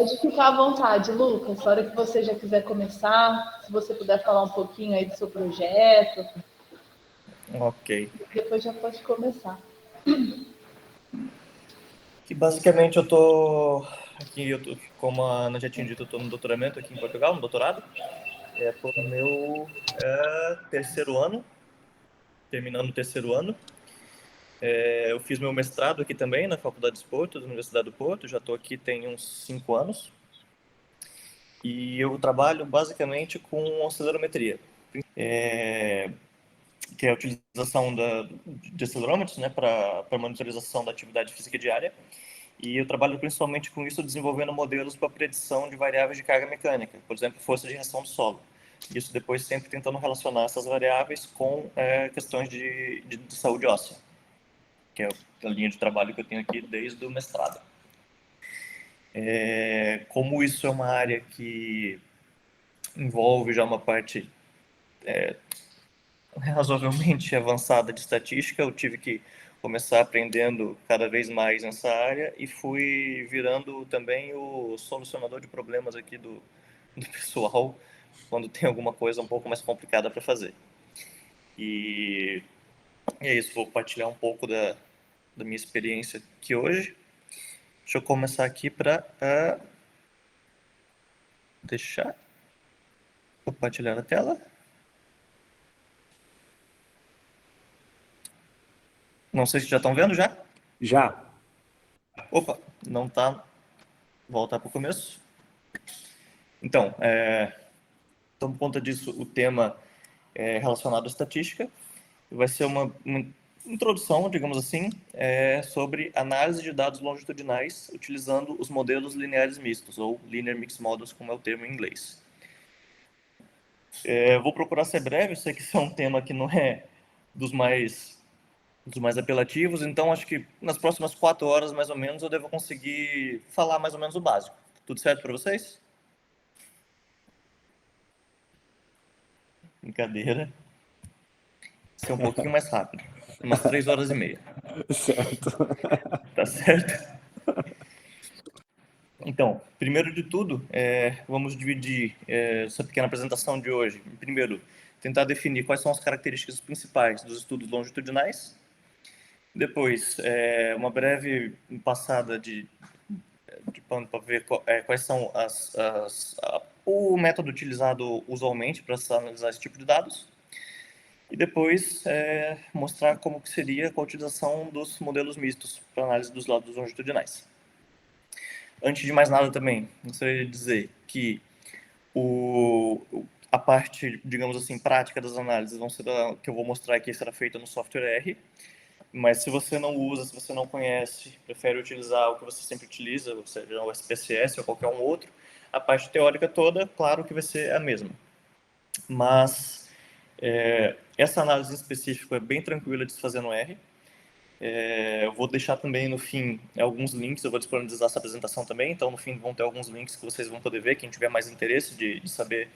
Pode ficar à vontade, Lucas. Na hora que você já quiser começar, se você puder falar um pouquinho aí do seu projeto. Ok. Depois já pode começar. Que basicamente eu tô aqui, como a Ana já tinha dito, eu tô no doutoramento aqui em Portugal, no doutorado. Tô no meu terceiro ano, terminando o terceiro ano. Eu fiz meu mestrado aqui também na Faculdade de Porto, da Universidade do Porto. Já estou aqui tem uns 5 anos. E eu trabalho basicamente com acelerometria, que é a utilização de acelerômetros, né, para monitorização da atividade física diária. E eu trabalho principalmente com isso, desenvolvendo modelos para predição de variáveis de carga mecânica, por exemplo, força de reação do solo. Isso depois sempre tentando relacionar essas variáveis com questões de saúde óssea, que é a linha de trabalho que eu tenho aqui desde o mestrado. Como isso é uma área que envolve já uma parte razoavelmente avançada de estatística, eu tive que começar aprendendo cada vez mais nessa área e fui virando também o solucionador de problemas aqui do pessoal quando tem alguma coisa um pouco mais complicada para fazer. E é isso, vou compartilhar um pouco da minha experiência aqui hoje. Deixa eu começar aqui para deixar compartilhar a tela. Não sei se já estão vendo já. Já. Opa, não tá. Voltar para o começo. Então, por conta disso, o tema é relacionado à estatística. Vai ser uma introdução, digamos assim, sobre análise de dados longitudinais utilizando os modelos lineares mistos, ou Linear Mixed Models, como é o termo em inglês. Vou procurar ser breve, eu sei que isso é um tema que não é dos mais apelativos, então acho que nas próximas 4 horas, mais ou menos, eu devo conseguir falar mais ou menos o básico. Tudo certo para vocês? Brincadeira. Ser um pouquinho mais rápido. Umas 3 horas e meia. Certo. Tá certo? Então, primeiro de tudo, vamos dividir essa pequena apresentação de hoje. Primeiro, tentar definir quais são as características principais dos estudos longitudinais. Depois, uma breve passada de pano para ver quais são o método utilizado usualmente para analisar esse tipo de dados. E depois mostrar como que seria a utilização dos modelos mistos para análise dos dados longitudinais. Antes de mais nada também, gostaria de dizer que a parte, digamos assim, prática das análises que eu vou mostrar aqui será feita no software R, mas se você não usa, se você não conhece, prefere utilizar o que você sempre utiliza, ou seja, o SPSS ou qualquer um outro, a parte teórica toda, claro que vai ser a mesma. Mas essa análise em específico é bem tranquila de se fazer no R. Eu vou deixar também no fim alguns links, eu vou disponibilizar essa apresentação também, então no fim vão ter alguns links que vocês vão poder ver, quem tiver mais interesse de saber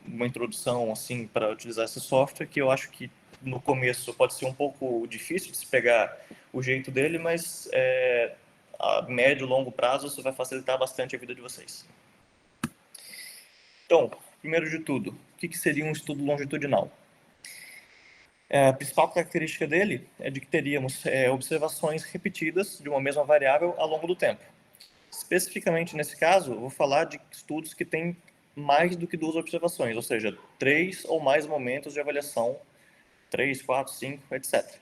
uma introdução assim para utilizar esse software, que eu acho que no começo pode ser um pouco difícil de se pegar o jeito dele, mas a médio e longo prazo isso vai facilitar bastante a vida de vocês. Então, primeiro de tudo, o que seria um estudo longitudinal? A principal característica dele é de que teríamos observações repetidas de uma mesma variável ao longo do tempo. Especificamente nesse caso, eu vou falar de estudos que têm mais do que 2 observações, ou seja, 3 ou mais momentos de avaliação, 3, 4, 5, etc.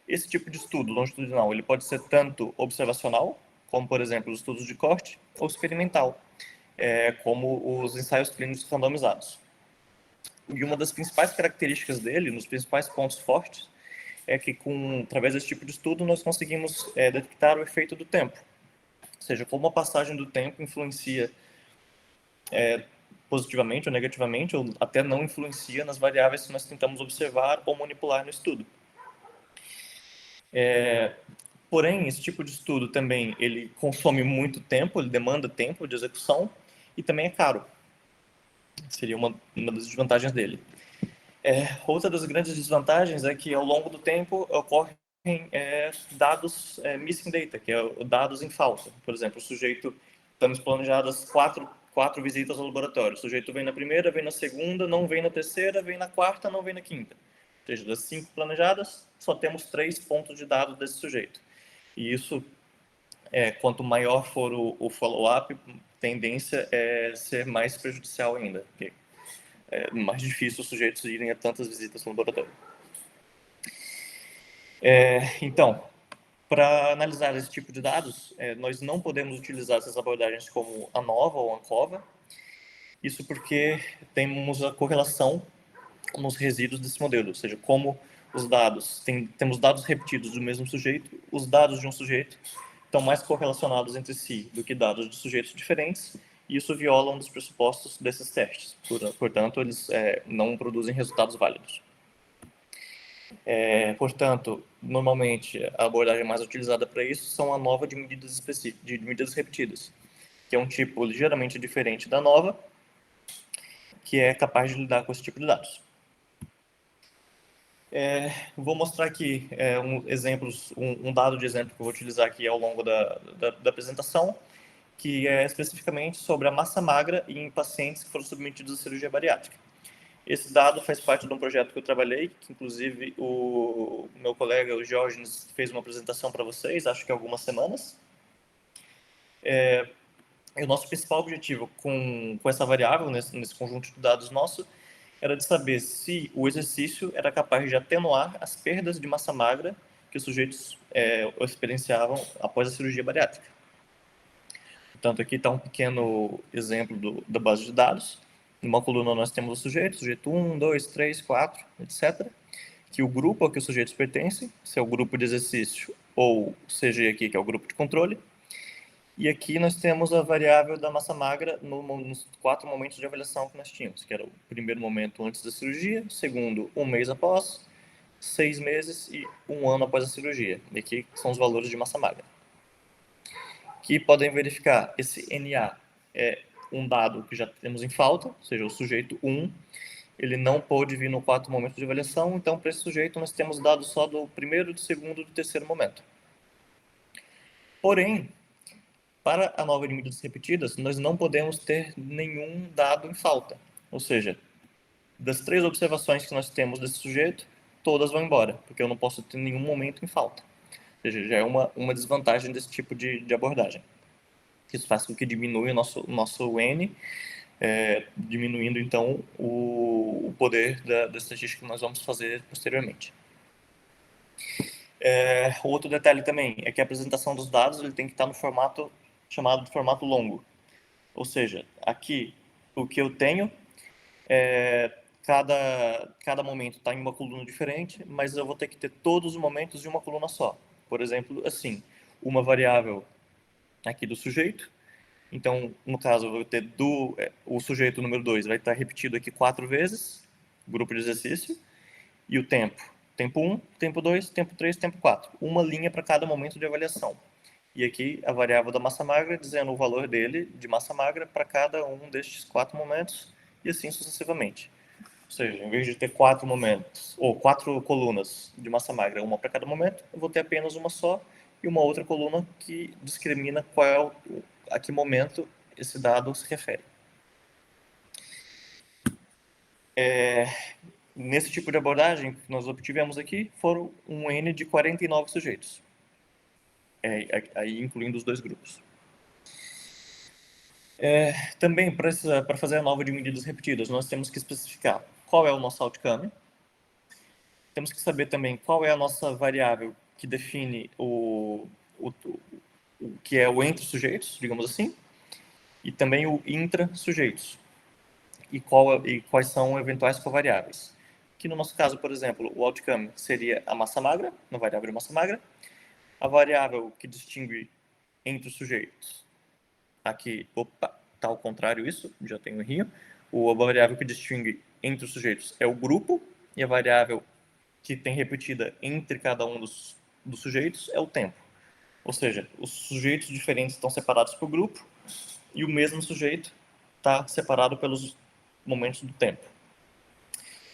Esse tipo de estudo longitudinal ele pode ser tanto observacional, como por exemplo os estudos de corte, ou experimental, como os ensaios clínicos randomizados. E uma das principais características dele, nos principais pontos fortes, é que através desse tipo de estudo nós conseguimos detectar o efeito do tempo. Ou seja, como a passagem do tempo influencia positivamente ou negativamente, ou até não influencia nas variáveis que nós tentamos observar ou manipular no estudo. Porém, esse tipo de estudo também ele consome muito tempo, ele demanda tempo de execução e também é caro. Seria uma das desvantagens dele. Outra das grandes desvantagens é que, ao longo do tempo, ocorre dados missing data, que é dados em falta. Por exemplo, o sujeito, estamos planejadas quatro visitas ao laboratório. O sujeito vem na primeira, vem na segunda, não vem na terceira, vem na quarta, não vem na quinta. Ou seja, das 5 planejadas, só temos 3 pontos de dados desse sujeito. E isso, quanto maior for o follow-up, tendência é ser mais prejudicial ainda, porque é mais difícil os sujeitos irem a tantas visitas no laboratório. Então, para analisar esse tipo de dados, nós não podemos utilizar essas abordagens como ANOVA ou ANCOVA, isso porque temos a correlação nos resíduos desse modelo, ou seja, como os dados, temos dados repetidos do mesmo sujeito, os dados de um sujeito estão mais correlacionados entre si do que dados de sujeitos diferentes, e isso viola um dos pressupostos desses testes. Portanto, eles não produzem resultados válidos. Portanto, normalmente, a abordagem mais utilizada para isso são a ANOVA de medidas repetidas, que é um tipo ligeiramente diferente da ANOVA, que é capaz de lidar com esse tipo de dados. Vou mostrar aqui um dado de exemplo que eu vou utilizar aqui ao longo da apresentação, que é especificamente sobre a massa magra em pacientes que foram submetidos à cirurgia bariátrica. Esse dado faz parte de um projeto que eu trabalhei, que inclusive o meu colega, o Diógenes, fez uma apresentação para vocês, acho que há algumas semanas. E o nosso principal objetivo com essa variável, nesse conjunto de dados nosso, era de saber se o exercício era capaz de atenuar as perdas de massa magra que os sujeitos experienciavam após a cirurgia bariátrica. Portanto, aqui está um pequeno exemplo da base de dados. Numa coluna nós temos o sujeito 1, 2, 3, 4, etc. Que o grupo ao que os sujeitos pertencem, se é o grupo de exercício ou CG aqui, que é o grupo de controle. E aqui nós temos a variável da massa magra nos 4 momentos de avaliação que nós tínhamos, que era o primeiro momento antes da cirurgia, segundo, 1 mês após, 6 meses e 1 ano após a cirurgia. E aqui são os valores de massa magra. Que podem verificar, esse NA é um dado que já temos em falta, ou seja, o sujeito 1, ele não pôde vir no 4º momento de avaliação, então para esse sujeito nós temos dados só do primeiro, do segundo e do terceiro momento. Porém, para a ANOVA de medidas repetidas, nós não podemos ter nenhum dado em falta. Ou seja, das 3 observações que nós temos desse sujeito, todas vão embora, porque eu não posso ter nenhum momento em falta. Ou seja, já é uma desvantagem desse tipo de abordagem. Isso faz com que diminua o nosso N, diminuindo, então, o poder da estatística que nós vamos fazer posteriormente. Outro detalhe também é que a apresentação dos dados ele tem que estar no formato chamado de formato longo. Ou seja, aqui o que eu tenho cada momento está em uma coluna diferente, mas eu vou ter que ter todos os momentos de uma coluna só. Por exemplo, assim, uma variável aqui do sujeito. Então, no caso, eu vou ter o sujeito número 2 vai estar repetido aqui 4 vezes, grupo de exercício, e o tempo. Tempo 1, tempo 2, tempo 3, tempo 4. Uma linha para cada momento de avaliação. E aqui a variável da massa magra, dizendo o valor dele de massa magra para cada um destes 4 momentos, e assim sucessivamente. Ou seja, em vez de ter 4 momentos, ou 4 colunas de massa magra, uma para cada momento, eu vou ter apenas uma só, e uma outra coluna que discrimina a que momento esse dado se refere. Nesse tipo de abordagem que nós obtivemos aqui, foram um N de 49 sujeitos, aí incluindo os 2 grupos. Também, para fazer a ANOVA de medidas repetidas, nós temos que especificar qual é o nosso outcome, temos que saber também qual é a nossa variável que define o que é o entre sujeitos, digamos assim, e também o intra-sujeitos, e quais são eventuais covariáveis. Que no nosso caso, por exemplo, o outcome seria a massa magra, a variável de massa magra, a variável que distingue entre os sujeitos. Aqui, está ao contrário isso, já tem um errinho. A variável que distingue entre os sujeitos é o grupo, e a variável que tem repetida entre cada um dos sujeitos é o tempo. Ou seja, os sujeitos diferentes estão separados por grupo, e o mesmo sujeito está separado pelos momentos do tempo.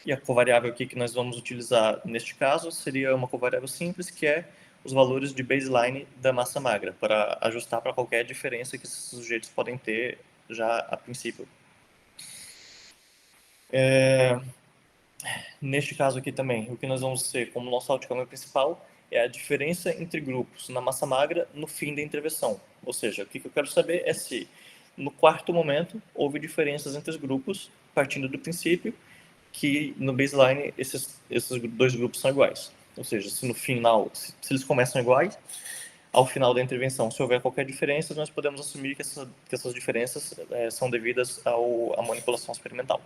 E a covariável aqui que nós vamos utilizar neste caso seria uma covariável simples, que é os valores de baseline da massa magra, para ajustar para qualquer diferença que esses sujeitos podem ter já a princípio. Neste caso aqui também, o que nós vamos ter como nosso outcome principal é a diferença entre grupos na massa magra no fim da intervenção. Ou seja, o que eu quero saber é se no quarto momento houve diferenças entre os grupos, partindo do princípio que no baseline esses dois grupos são iguais. Ou seja, se no final, se eles começam iguais, ao final da intervenção, se houver qualquer diferença, nós podemos assumir que essas diferenças são devidas à manipulação experimental.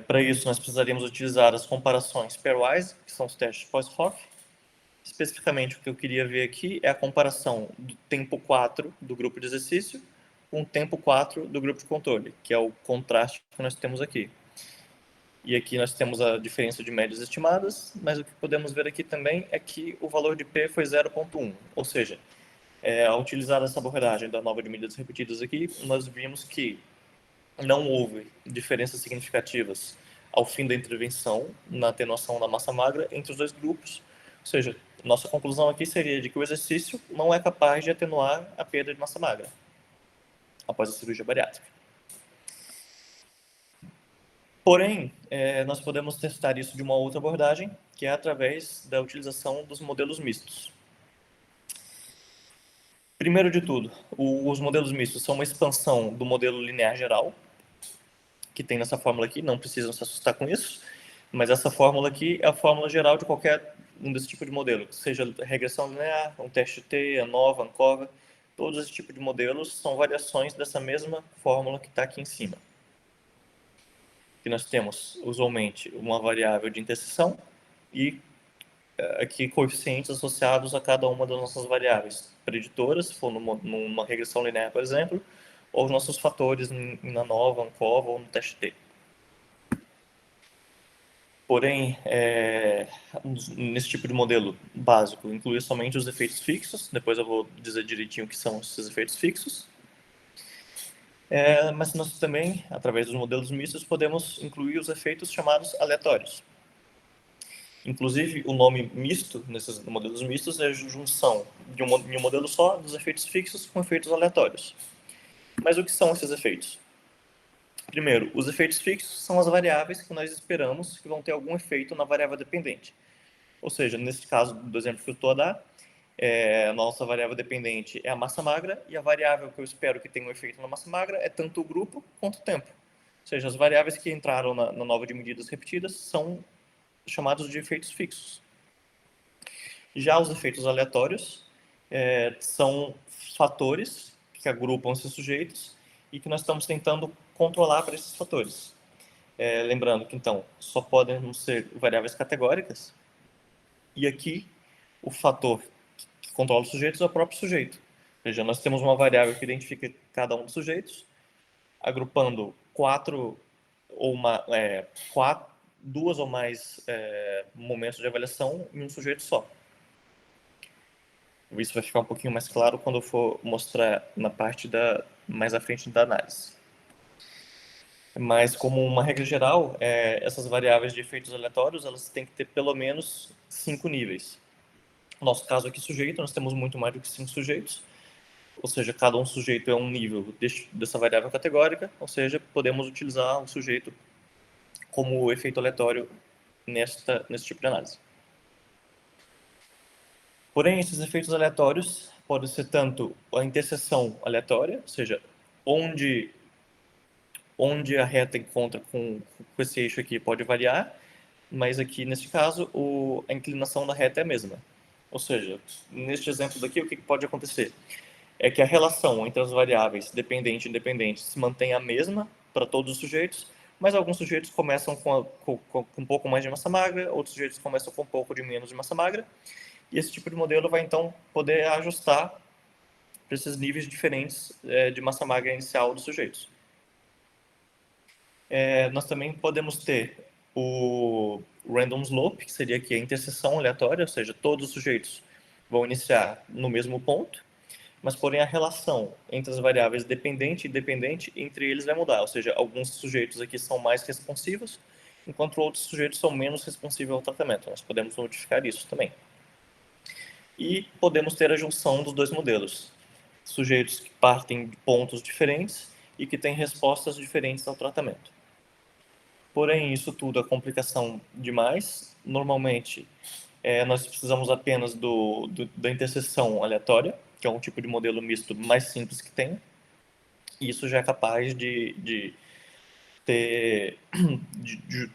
Para isso, nós precisaríamos utilizar as comparações pairwise, que são os testes pós-Hoff. Especificamente, o que eu queria ver aqui é a comparação do tempo 4 do grupo de exercício com o tempo 4 do grupo de controle, que é o contraste que nós temos aqui. E aqui nós temos a diferença de médias estimadas, mas o que podemos ver aqui também é que o valor de P foi 0,1, ou seja, ao utilizar essa abordagem da nova de medidas repetidas aqui, nós vimos que não houve diferenças significativas ao fim da intervenção na atenuação da massa magra entre os dois grupos. Ou seja, nossa conclusão aqui seria de que o exercício não é capaz de atenuar a perda de massa magra após a cirurgia bariátrica. Porém, nós podemos testar isso de uma outra abordagem, que é através da utilização dos modelos mistos. Primeiro de tudo, os modelos mistos são uma expansão do modelo linear geral, que tem nessa fórmula aqui, não precisam se assustar com isso, mas essa fórmula aqui é a fórmula geral de qualquer um desse tipo de modelo, seja regressão linear, um teste T, ANOVA, ANCOVA, todos esses tipos de modelos são variações dessa mesma fórmula que está aqui em cima. Que nós temos, usualmente, uma variável de interseção e aqui coeficientes associados a cada uma das nossas variáveis preditoras, se for numa regressão linear, por exemplo, ou os nossos fatores na ANOVA, ANCOVA ou no teste T. Porém, nesse tipo de modelo básico, inclui somente os efeitos fixos, depois eu vou dizer direitinho o que são esses efeitos fixos. Mas nós também, através dos modelos mistos, podemos incluir os efeitos chamados aleatórios. Inclusive, o nome misto, nesses modelos mistos, é a junção de um modelo só dos efeitos fixos com efeitos aleatórios. Mas o que são esses efeitos? Primeiro, os efeitos fixos são as variáveis que nós esperamos que vão ter algum efeito na variável dependente. Ou seja, nesse caso do exemplo que eu estou a dar, a nossa variável dependente é a massa magra e a variável que eu espero que tenha um efeito na massa magra é tanto o grupo quanto o tempo. Ou seja, as variáveis que entraram na nova de medidas repetidas são chamados de efeitos fixos. Já os efeitos aleatórios são fatores que agrupam esses sujeitos e que nós estamos tentando controlar para esses fatores. Lembrando que, então, só podem ser variáveis categóricas e aqui o fator que controla os sujeitos é o próprio sujeito. Ou seja, nós temos uma variável que identifica cada um dos sujeitos, agrupando duas ou mais momentos de avaliação em um sujeito só. Isso vai ficar um pouquinho mais claro quando eu for mostrar na parte mais à frente da análise. Mas, como uma regra geral, essas variáveis de efeitos aleatórios, elas têm que ter pelo menos 5 níveis. No nosso caso aqui, sujeito, nós temos muito mais do que 5 sujeitos, ou seja, cada um sujeito é um nível dessa variável categórica, ou seja, podemos utilizar o sujeito como efeito aleatório nesse tipo de análise. Porém, esses efeitos aleatórios podem ser tanto a interseção aleatória, ou seja, onde a reta encontra com esse eixo aqui pode variar, mas aqui, neste caso, a inclinação da reta é a mesma. Ou seja, neste exemplo daqui, o que pode acontecer? É que a relação entre as variáveis dependente e independente se mantém a mesma para todos os sujeitos, mas alguns sujeitos começam com um pouco mais de massa magra, outros sujeitos começam com um pouco de menos de massa magra, e esse tipo de modelo vai, então, poder ajustar para esses níveis diferentes de massa magra inicial dos sujeitos. Nós também podemos ter o random slope, que seria aqui a interseção aleatória, ou seja, todos os sujeitos vão iniciar no mesmo ponto, mas porém a relação entre as variáveis dependente e dependente entre eles vai mudar, ou seja, alguns sujeitos aqui são mais responsivos, enquanto outros sujeitos são menos responsivos ao tratamento. Nós podemos modificar isso também. E podemos ter a junção dos dois modelos, sujeitos que partem de pontos diferentes e que têm respostas diferentes ao tratamento. Porém, isso tudo é complicação demais. Normalmente, nós precisamos apenas da interseção aleatória, que é um tipo de modelo misto mais simples que tem. E isso já é capaz de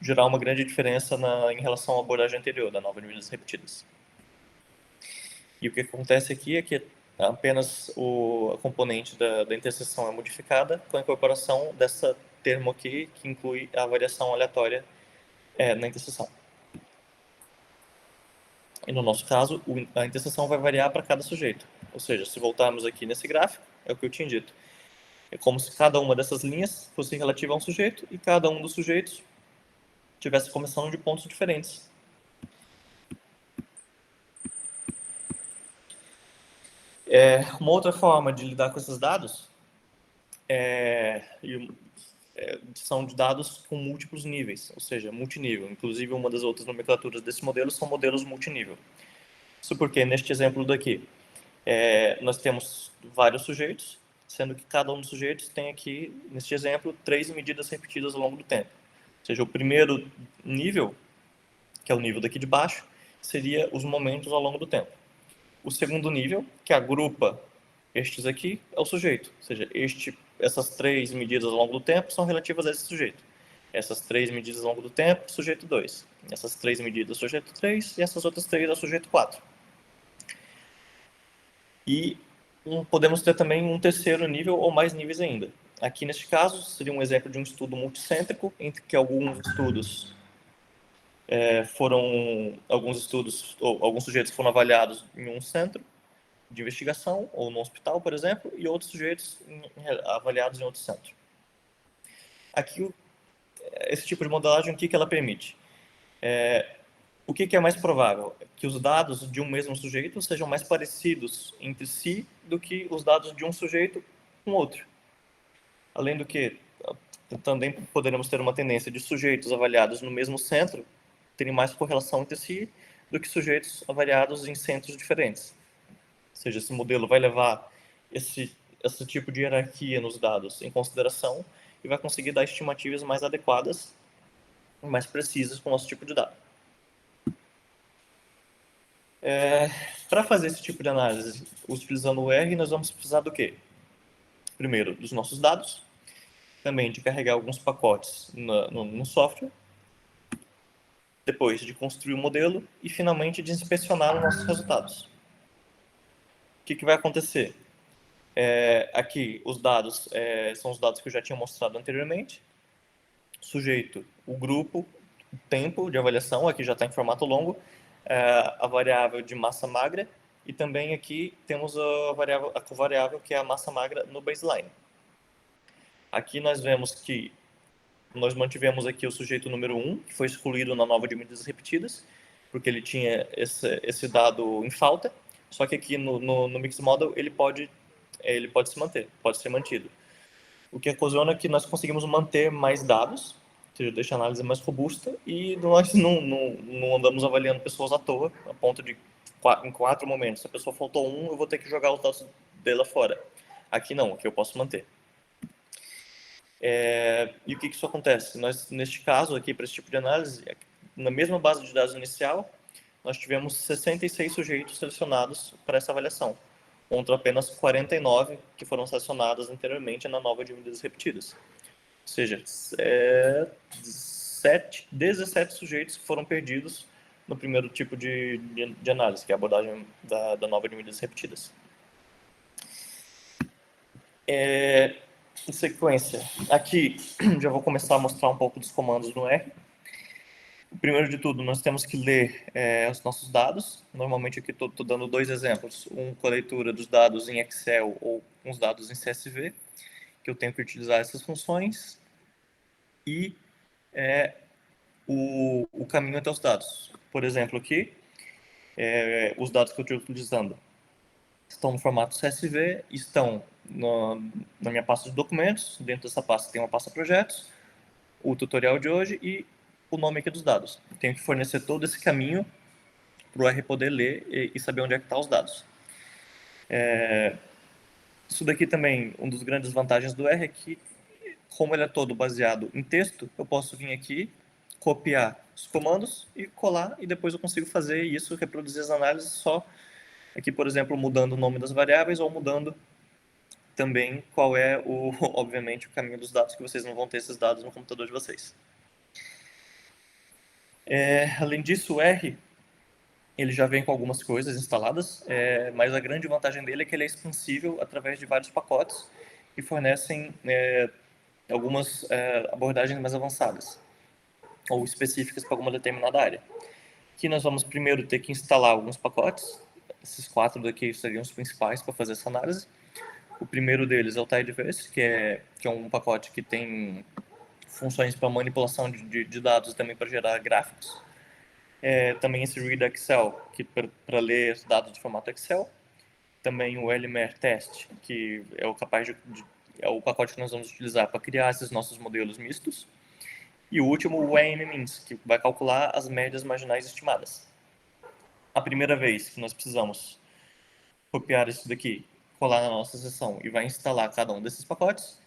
gerar uma grande diferença em relação à abordagem anterior, da nova de medidas repetidas. E o que acontece aqui é que apenas a componente da interseção é modificada com a incorporação dessa termo aqui, que inclui a variação aleatória na interseção. E no nosso caso, a interseção vai variar para cada sujeito. Ou seja, se voltarmos aqui nesse gráfico, é o que eu tinha dito. É como se cada uma dessas linhas fosse relativa a um sujeito e cada um dos sujeitos tivesse começando de pontos diferentes. Uma outra forma de lidar com esses dados são de dados com múltiplos níveis, ou seja, multinível. Inclusive, uma das outras nomenclaturas desse modelo são modelos multinível. Isso porque, neste exemplo daqui, nós temos vários sujeitos, sendo que cada um dos sujeitos tem aqui, neste exemplo, 3 medidas repetidas ao longo do tempo. Ou seja, o primeiro nível, que é o nível daqui de baixo, seria os momentos ao longo do tempo. O segundo nível, que agrupa estes aqui, é o sujeito. Ou seja, essas 3 medidas ao longo do tempo são relativas a esse sujeito. Essas 3 medidas ao longo do tempo, sujeito 2. Essas 3 medidas, sujeito 3. E essas outras 3 é o sujeito 4. E podemos ter também um terceiro nível ou mais níveis ainda. Aqui, neste caso, seria um exemplo de um estudo multicêntrico, entre que alguns sujeitos foram avaliados em um centro de investigação, ou no hospital, por exemplo, e outros sujeitos avaliados em outro centro. Aqui, esse tipo de modelagem, o que ela permite? O que é mais provável? Que os dados de um mesmo sujeito sejam mais parecidos entre si do que os dados de um sujeito com outro. Além do que, também poderemos ter uma tendência de sujeitos avaliados no mesmo centro terem mais correlação entre si do que sujeitos avaliados em centros diferentes. Ou seja, esse modelo vai levar esse tipo de hierarquia nos dados em consideração e vai conseguir dar estimativas mais adequadas e mais precisas para o nosso tipo de dado. Para fazer esse tipo de análise utilizando o R, nós vamos precisar do quê? Primeiro, dos nossos dados, também de carregar alguns pacotes no software, depois de construir o modelo e, finalmente, de inspecionar os nossos resultados. O que vai acontecer? Aqui, os dados são os dados que eu já tinha mostrado anteriormente. Sujeito, o grupo, o tempo de avaliação, aqui já está em formato longo, a variável de massa magra, e também aqui temos a covariável, que é a massa magra no baseline. Aqui nós vemos que nós mantivemos aqui o sujeito número 1, que foi excluído na nova de medidas repetidas, porque ele tinha esse dado em falta, só que aqui no Mixed Model ele pode se manter, pode ser mantido. O que ocasiona que nós conseguimos manter mais dados, ou seja, deixa a análise mais robusta, e nós não andamos avaliando pessoas à toa, a ponto de, em 4 momentos, se a pessoa faltou 1, eu vou ter que jogar os dados dela fora. Aqui não, aqui eu posso manter. E o que isso acontece? Nós, neste caso aqui, para esse tipo de análise, na mesma base de dados inicial, nós tivemos 66 sujeitos selecionados para essa avaliação, contra apenas 49 que foram selecionados anteriormente na nova de medidas repetidas. Ou seja, 17 sujeitos foram perdidos no primeiro tipo de análise, que é a abordagem da nova de medidas repetidas. Em sequência, aqui já vou começar a mostrar um pouco dos comandos no R. Primeiro de tudo, nós temos que ler os nossos dados. Normalmente aqui estou dando 2 exemplos. Um com a leitura dos dados em Excel ou uns dados em CSV, que eu tenho que utilizar essas funções. E o caminho até os dados. Por exemplo, aqui, os dados que eu estou utilizando estão no formato CSV, estão na minha pasta de documentos. Dentro dessa pasta tem uma pasta projetos, o tutorial de hoje e o nome aqui dos dados. Tenho que fornecer todo esse caminho para o R poder ler e saber onde é que estão os dados. Isso daqui também, uma das grandes vantagens do R é que, como ele é todo baseado em texto, eu posso vir aqui, copiar os comandos e colar, e depois eu consigo fazer isso, reproduzir as análises só aqui, por exemplo, mudando o nome das variáveis ou mudando também qual é, obviamente, o caminho dos dados, que vocês não vão ter esses dados no computador de vocês. Além disso, o R ele já vem com algumas coisas instaladas, mas a grande vantagem dele é que ele é expansível através de vários pacotes que fornecem algumas abordagens mais avançadas ou específicas para alguma determinada área. Aqui nós vamos primeiro ter que instalar alguns pacotes. Esses 4 daqui seriam os principais para fazer essa análise. O primeiro deles é o Tidyverse, que é um pacote que tem funções para manipulação de dados e também para gerar gráficos. Também esse Read Excel, que para ler dados de formato Excel. Também o LMR Test, que é é o pacote que nós vamos utilizar para criar esses nossos modelos mistos. E o último, o AMMins, que vai calcular as médias marginais estimadas. A primeira vez que nós precisamos copiar isso daqui, colar na nossa seção e vai instalar cada um desses pacotes,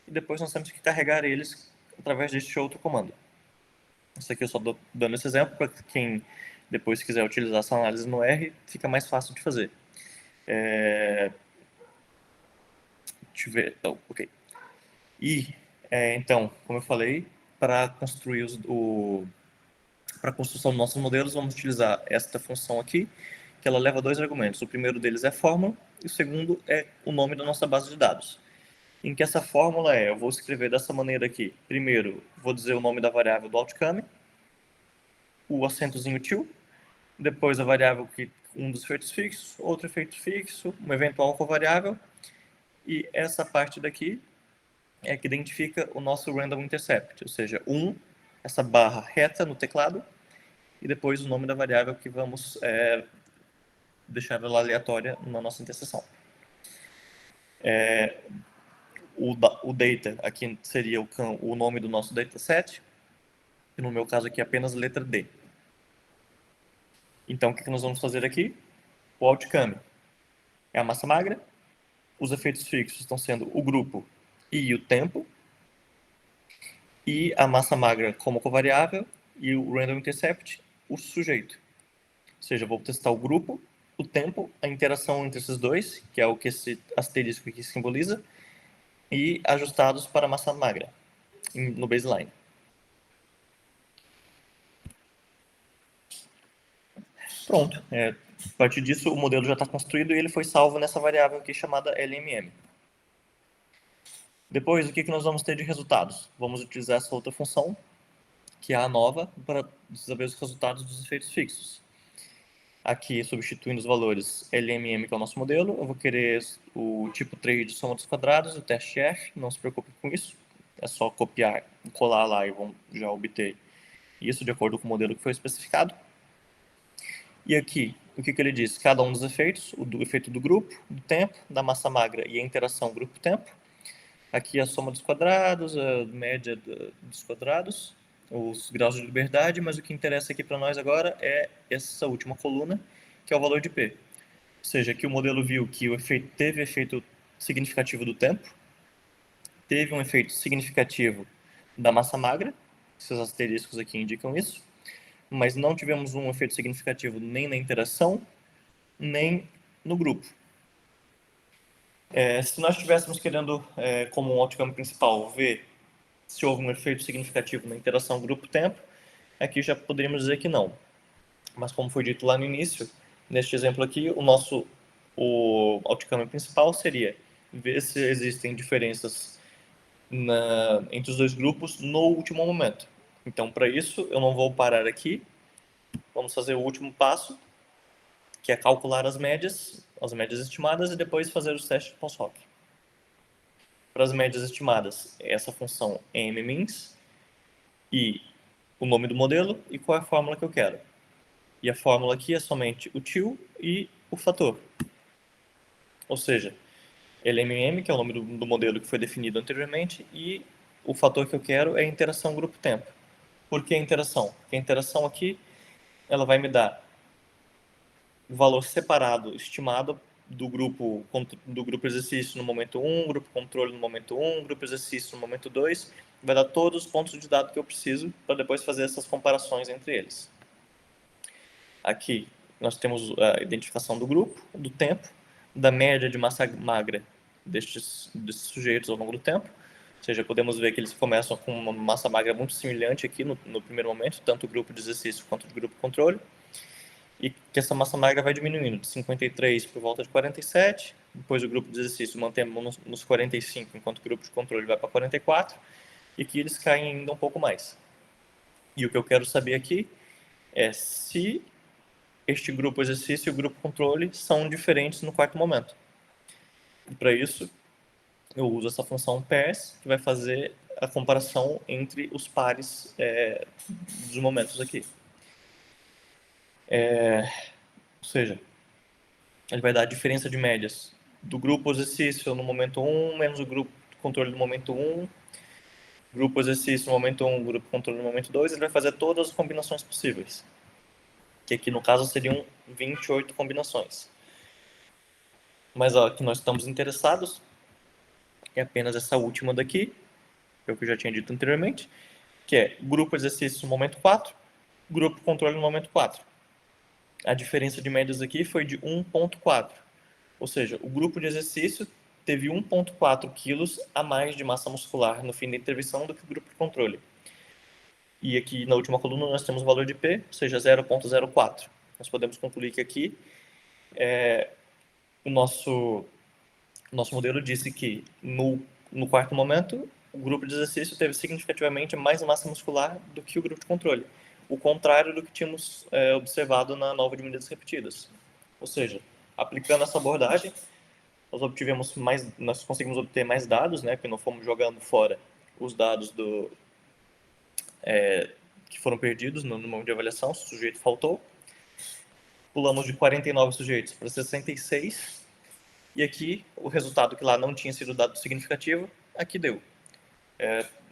e depois nós temos que carregar eles através deste outro comando. Isso aqui eu só estou dando esse exemplo para quem depois quiser utilizar essa análise no R, fica mais fácil de fazer. Deixa eu ver. Oh, ok. E, então, como eu falei, para construir para a construção dos nossos modelos, vamos utilizar esta função aqui, que ela leva 2 argumentos. O primeiro deles é fórmula e o segundo é o nome da nossa base de dados. Em que essa fórmula eu vou escrever dessa maneira aqui. Primeiro, vou dizer o nome da variável do outcome, o acentozinho til, depois a variável que um dos efeitos fixos, outro efeito fixo, uma eventual covariável, e essa parte daqui é que identifica o nosso random intercept, ou seja, essa barra reta no teclado, e depois o nome da variável que vamos deixar ela aleatória na nossa interseção. O data aqui seria o nome do nosso dataset, que no meu caso aqui é apenas a letra D. Então, o que nós vamos fazer aqui? O outcome é a massa magra, os efeitos fixos estão sendo o grupo e o tempo, e a massa magra como covariável, e o random intercept, o sujeito. Ou seja, eu vou testar o grupo, o tempo, a interação entre esses dois, que é o que esse asterisco aqui simboliza, e ajustados para a massa magra, no baseline. Pronto. A partir disso, o modelo já está construído e ele foi salvo nessa variável aqui chamada LMM. Depois, o que nós vamos ter de resultados? Vamos utilizar essa outra função, que é a nova, para saber os resultados dos efeitos fixos. Aqui, substituindo os valores LMM, que é o nosso modelo, eu vou querer o tipo 3 de soma dos quadrados, o teste F, não se preocupe com isso. É só copiar, colar lá e vão já obter isso de acordo com o modelo que foi especificado. E aqui, o que ele diz? Cada um dos efeitos, o efeito do grupo, do tempo, da massa magra e a interação grupo-tempo. Aqui a soma dos quadrados, a média dos quadrados, os graus de liberdade, mas o que interessa aqui para nós agora é essa última coluna, que é o valor de P. Ou seja, aqui o modelo viu que o efeito teve efeito significativo do tempo, teve um efeito significativo da massa magra, esses asteriscos aqui indicam isso, mas não tivemos um efeito significativo nem na interação, nem no grupo. Se nós estivéssemos querendo, como um outcome principal, ver se houve um efeito significativo na interação grupo-tempo, aqui já poderíamos dizer que não. Mas como foi dito lá no início, neste exemplo aqui, o outcome principal seria ver se existem diferenças entre os dois grupos no último momento. Então, para isso, eu não vou parar aqui. Vamos fazer o último passo, que é calcular as médias estimadas e depois fazer os testes post-hoc. Para as médias estimadas, essa função mmins e o nome do modelo e qual é a fórmula que eu quero. E a fórmula aqui é somente o til e o fator. Ou seja, LMM, que é o nome do modelo que foi definido anteriormente, e o fator que eu quero é a interação grupo-tempo. Por que a interação? Porque a interação aqui ela vai me dar o valor separado, estimado do grupo exercício no momento 1, grupo controle no momento 1, grupo exercício no momento 2, vai dar todos os pontos de dado que eu preciso para depois fazer essas comparações entre eles. Aqui nós temos a identificação do grupo, do tempo, da média de massa magra destes sujeitos ao longo do tempo. Ou seja, podemos ver que eles começam com uma massa magra muito semelhante aqui no primeiro momento, tanto o grupo de exercício quanto o grupo controle. E que essa massa magra vai diminuindo de 53 por volta de 47, depois o grupo de exercício mantém nos 45, enquanto o grupo de controle vai para 44, e que eles caem ainda um pouco mais. E o que eu quero saber aqui é se este grupo exercício e o grupo controle são diferentes no quarto momento. E para isso, eu uso essa função pairs, que vai fazer a comparação entre os pares dos momentos aqui. Ou seja, ele vai dar a diferença de médias do grupo exercício no momento 1, menos o grupo controle no momento 1, grupo exercício no momento 1, grupo controle no momento 2, ele vai fazer todas as combinações possíveis, que aqui no caso seriam 28 combinações. Mas ó, que nós estamos interessados é apenas essa última daqui, que é o que eu já tinha dito anteriormente, que é grupo exercício no momento 4, grupo controle no momento 4. A diferença de médias aqui foi de 1,4. Ou seja, o grupo de exercício teve 1,4 quilos a mais de massa muscular no fim da intervenção do que o grupo de controle. E aqui na última coluna nós temos o valor de P, ou seja, 0,04. Nós podemos concluir que aqui o nosso modelo disse que no quarto momento o grupo de exercício teve significativamente mais massa muscular do que o grupo de controle. O contrário do que tínhamos observado na nova de medidas repetidas. Ou seja, aplicando essa abordagem, nós conseguimos obter mais dados, né, porque não fomos jogando fora os dados que foram perdidos no momento de avaliação, se o sujeito faltou. Pulamos de 49 sujeitos para 66, e aqui o resultado que lá não tinha sido dado significativo, aqui deu.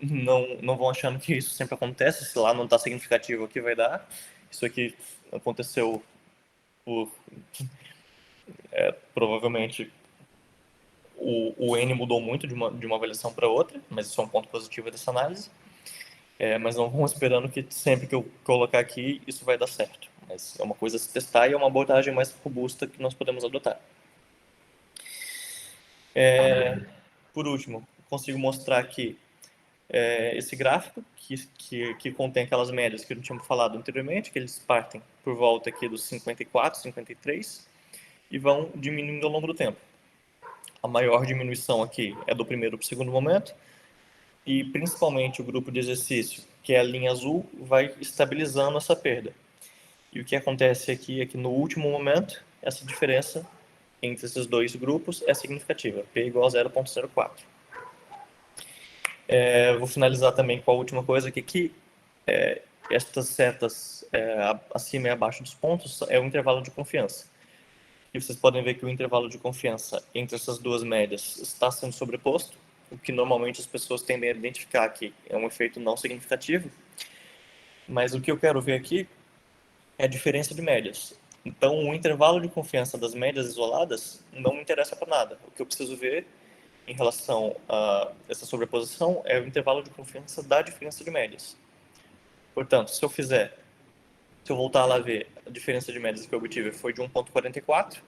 Não vão achando que isso sempre acontece, se lá não está significativo, aqui vai dar. Isso aqui aconteceu por provavelmente o N mudou muito de uma avaliação para outra, mas isso é um ponto positivo dessa análise. Mas não vão esperando que sempre que eu colocar aqui, isso vai dar certo. Mas é uma coisa a se testar e é uma abordagem mais robusta que nós podemos adotar. Por último, consigo mostrar aqui esse gráfico que contém aquelas médias que eu tinha falado anteriormente, que eles partem por volta aqui dos 54, 53 e vão diminuindo ao longo do tempo. A maior diminuição aqui é do primeiro para o segundo momento, e principalmente o grupo de exercício, que é a linha azul, vai estabilizando essa perda. E o que acontece aqui é que no último momento, essa diferença entre esses dois grupos é significativa, P igual a 0,04. Vou finalizar também com a última coisa, que aqui, estas setas acima e abaixo dos pontos é o intervalo de confiança. E vocês podem ver que o intervalo de confiança entre essas duas médias está sendo sobreposto, o que normalmente as pessoas tendem a identificar que é um efeito não significativo, mas o que eu quero ver aqui é a diferença de médias. Então, o intervalo de confiança das médias isoladas não me interessa para nada. O que eu preciso ver em relação a essa sobreposição é o intervalo de confiança da diferença de médias. Portanto, se eu voltar lá a ver, a diferença de médias que eu obtive foi de 1,44,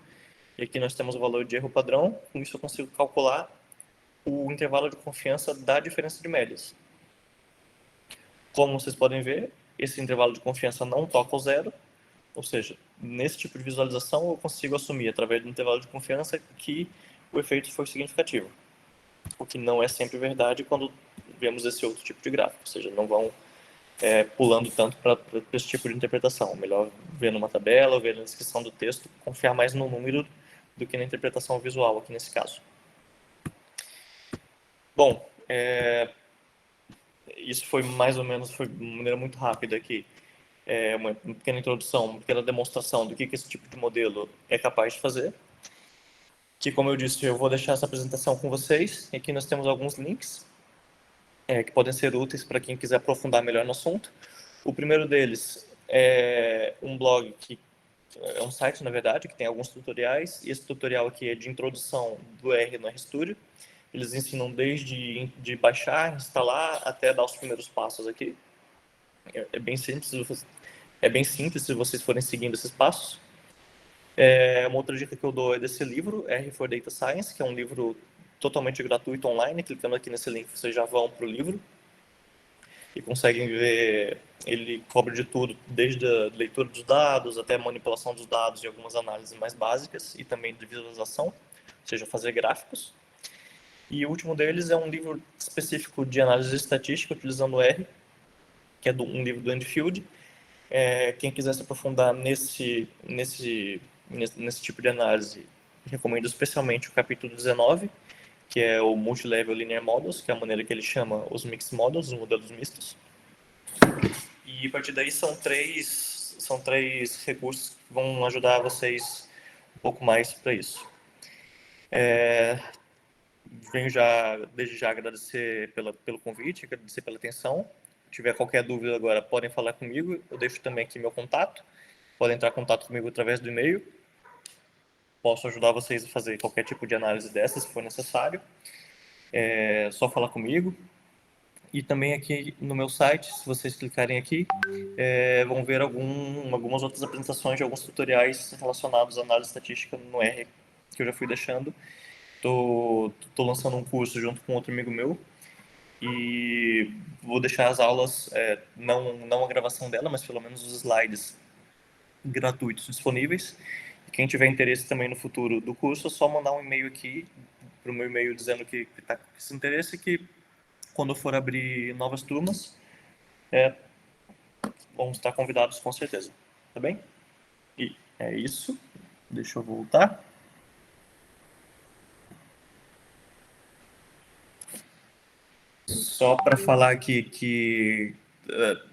e aqui nós temos o valor de erro padrão, com isso eu consigo calcular o intervalo de confiança da diferença de médias. Como vocês podem ver, esse intervalo de confiança não toca ao zero, ou seja, nesse tipo de visualização eu consigo assumir, através do intervalo de confiança, que o efeito foi significativo. O que não é sempre verdade quando vemos esse outro tipo de gráfico, ou seja, não vão pulando tanto para esse tipo de interpretação. Melhor ver numa tabela ou ver na descrição do texto, confiar mais no número do que na interpretação visual aqui nesse caso. Bom, isso foi mais ou menos, foi de uma maneira muito rápida aqui, uma pequena introdução, uma pequena demonstração do que esse tipo de modelo é capaz de fazer. que, como eu disse, eu vou deixar essa apresentação com vocês. E aqui nós temos alguns links que podem ser úteis para quem quiser aprofundar melhor no assunto. O primeiro deles é um blog que é um site, na verdade, que tem alguns tutoriais, e esse tutorial aqui é de introdução do R no RStudio. Eles ensinam desde de baixar, instalar, até dar os primeiros passos aqui. É bem simples, se vocês forem seguindo esses passos. Uma outra dica que eu dou é desse livro, R for Data Science, que é um livro totalmente gratuito online. Clicando aqui nesse link, vocês já vão para o livro e conseguem ver. Ele cobre de tudo, desde a leitura dos dados até a manipulação dos dados e algumas análises mais básicas e também de visualização, ou seja, fazer gráficos. E o último deles é um livro específico de análise estatística utilizando R, que é um livro do Enfield. Quem quiser se aprofundar nesse tipo de análise, recomendo especialmente o capítulo 19, que é o Multilevel Linear Models, que é a maneira que ele chama os Mixed Models, os modelos mistos. E a partir daí são três recursos que vão ajudar vocês um pouco mais para isso. Venho desde já agradecer pelo convite, agradecer pela atenção. Se tiver qualquer dúvida agora, podem falar comigo. Eu deixo também aqui meu contato. Podem entrar em contato comigo através do e-mail. Posso ajudar vocês a fazer qualquer tipo de análise dessas, se for necessário. É só falar comigo. E também aqui no meu site, se vocês clicarem aqui, vão ver algumas outras apresentações de alguns tutoriais relacionados à análise estatística no R, que eu já fui deixando. Tô lançando um curso junto com outro amigo meu e vou deixar as aulas, não a gravação dela, mas pelo menos os slides gratuitos disponíveis. E quem tiver interesse também no futuro do curso, é só mandar um e-mail aqui para o meu e-mail dizendo que está com esse interesse, que quando for abrir novas turmas, vamos estar convidados com certeza, tá bem? E é isso. Deixa eu voltar. Só para falar aqui que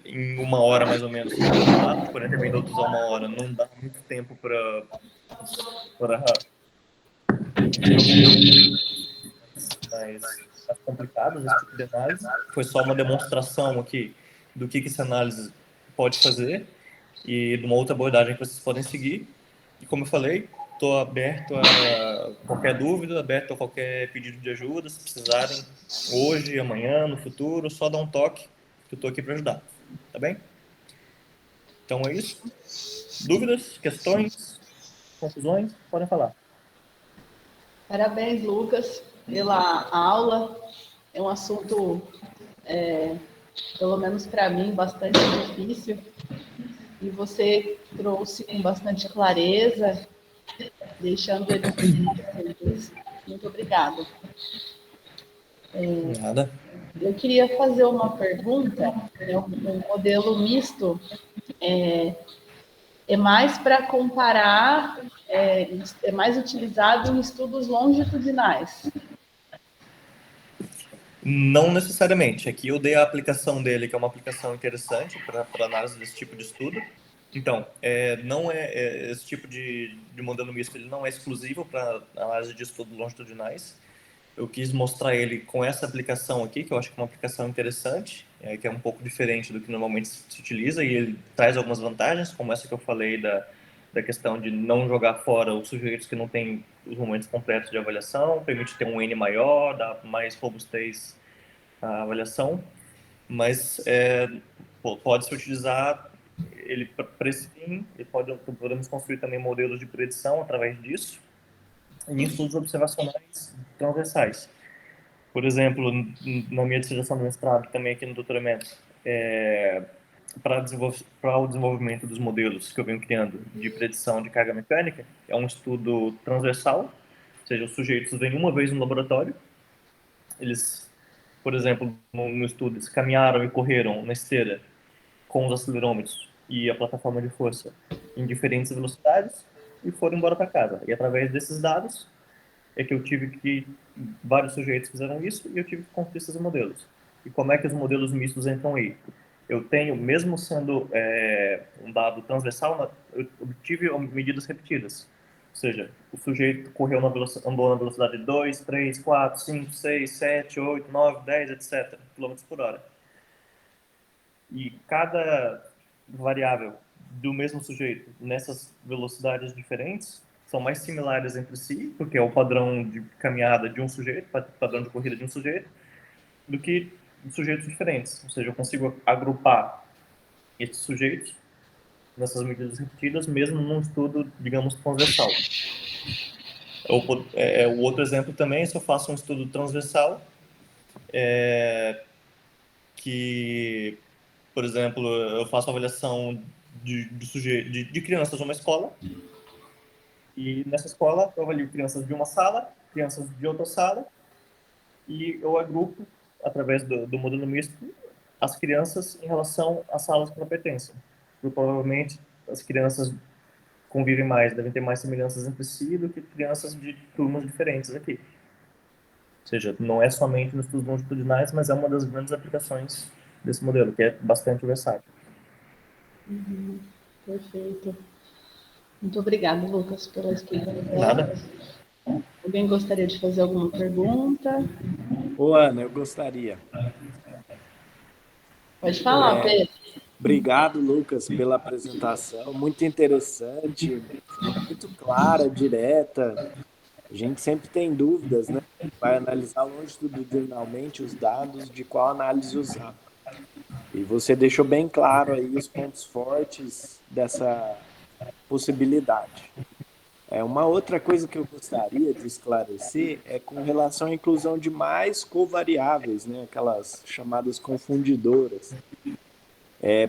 em 1 hora mais ou menos, 40 minutos a 1 hora, não dá muito tempo para mais complicadas, esse tipo de análise. Foi só uma demonstração aqui do que essa análise pode fazer e de uma outra abordagem que vocês podem seguir. E como eu falei, estou aberto a qualquer dúvida, aberto a qualquer pedido de ajuda, se precisarem, hoje, amanhã, no futuro, só dá um toque, que eu estou aqui para ajudar, tá bem? Então é isso. Dúvidas, questões, confusões, podem falar. Parabéns, Lucas, pela aula. É um assunto, pelo menos para mim, bastante difícil. E você trouxe com bastante clareza, deixando ele simples. Muito obrigada. Nada. Eu queria fazer uma pergunta. Um modelo misto é mais para comparar, é mais utilizado em estudos longitudinais. Não necessariamente. Aqui eu dei a aplicação dele, que é uma aplicação interessante para análise desse tipo de estudo. Então, não esse tipo de modelo misto, ele não é exclusivo para análise de estudos longitudinais. Eu quis mostrar ele com essa aplicação aqui, que eu acho que é uma aplicação interessante, que é um pouco diferente do que normalmente se utiliza, e ele traz algumas vantagens, como essa que eu falei da questão de não jogar fora os sujeitos que não têm os momentos completos de avaliação, permite ter um N maior, dá mais robustez à avaliação, mas pode-se utilizar ele para esse fim, e podemos construir também modelos de predição através disso, em estudos observacionais transversais. Por exemplo, na minha dissertação do mestrado, também aqui no doutoramento, para o desenvolvimento dos modelos que eu venho criando de predição de carga mecânica, é um estudo transversal, ou seja, os sujeitos vêm uma vez no laboratório, eles, por exemplo, no estudo, eles caminharam e correram na esteira com os acelerômetros e a plataforma de força em diferentes velocidades e foram embora para casa. E através desses dados é que vários sujeitos fizeram isso e eu tive que construir esses modelos. E como é que os modelos mistos entram aí? Eu tenho, mesmo sendo um dado transversal, eu obtive medidas repetidas. seja, o sujeito correu andou na velocidade de 2, 3, 4, 5, 6, 7, 8, 9, 10, etc. km por hora. E cada variável do mesmo sujeito nessas velocidades diferentes são mais similares entre si, porque é o padrão de caminhada de um sujeito, padrão de corrida de um sujeito, do que sujeitos diferentes. Ou seja, eu consigo agrupar esses sujeitos nessas medidas repetidas, mesmo num estudo, digamos, transversal. O outro exemplo também, se eu faço um estudo transversal, que, por exemplo, eu faço avaliação de crianças numa escola, e nessa escola eu avalio crianças de uma sala, crianças de outra sala, e eu agrupo, através do modelo misto, as crianças em relação às salas que não pertencem. Provavelmente, as crianças convivem mais, devem ter mais semelhanças entre si do que crianças de turmas diferentes aqui. Ou seja, não é somente nos estudos longitudinais, mas é uma das grandes aplicações desse modelo, que é bastante versátil. Perfeito. Muito obrigada, Lucas, pela explicação. Nada. Alguém gostaria de fazer alguma pergunta? Ô, Ana, eu gostaria. Pode falar, Pedro. Obrigado, Lucas, pela apresentação. Muito interessante, muito clara, direta. A gente sempre tem dúvidas, né? Vai analisar longitudinalmente os dados de qual análise usar. E você deixou bem claro aí os pontos fortes dessa possibilidade. Uma outra coisa que eu gostaria de esclarecer é com relação à inclusão de mais covariáveis, né? Aquelas chamadas confundidoras.